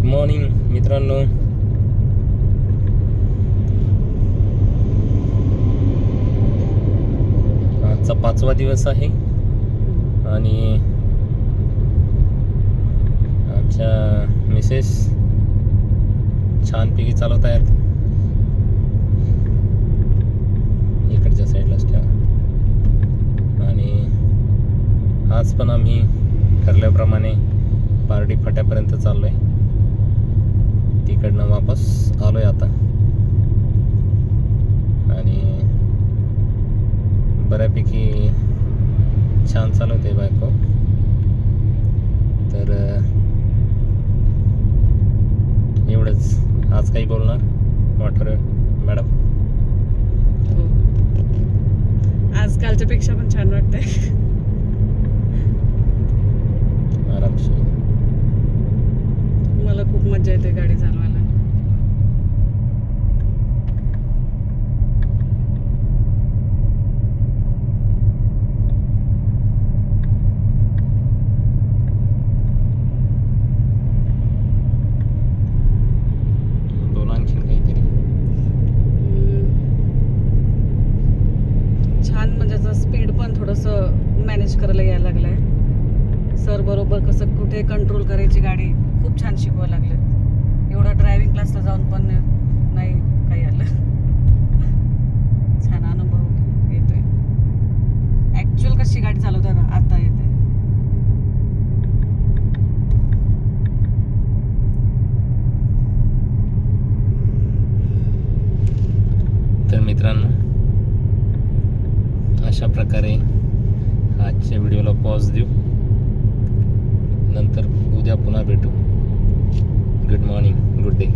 Morning मित्रांनो. आजचा 5वा दिवस आहे आणि आमच्या मिसेस छानपैकी चालवत आहेत. इकडच्या साईडलाच ठेवा. आणि आज पण आम्ही ठरल्याप्रमाणे पारडी फाट्यापर्यंत चाललो आहे. तिकडनं वापस आलो आहे आता. आणि बऱ्यापैकी छान चालवते बायको. तर एवढंच. आज काही बोलणार वाटर मॅडम? आजकालच्या पेक्षा पण छान वाटतंय. आरामशीर. मला खूप मजा येते गाडी चालवायला. बोला आणखीन काहीतरी. छान म्हणजे स्पीड पण थोडंसं मॅनेज करायला यायला लागलंय. सर बरोबर कसं कुठे कंट्रोल करायची गाडी खूप छान शिकवायला लागलेत. एवढं ड्रायव्हिंग क्लासला जाऊन पण नाही काही आलं. छान अनुभव येतोय. ॲक्च्युअल कशी गाडी चालवताना आता येते. तर मित्रांनो, अशा प्रकारे आजच्या व्हिडिओला पॉज देऊ. नंतर उद्या पुन्हा भेटू. Good morning, good day.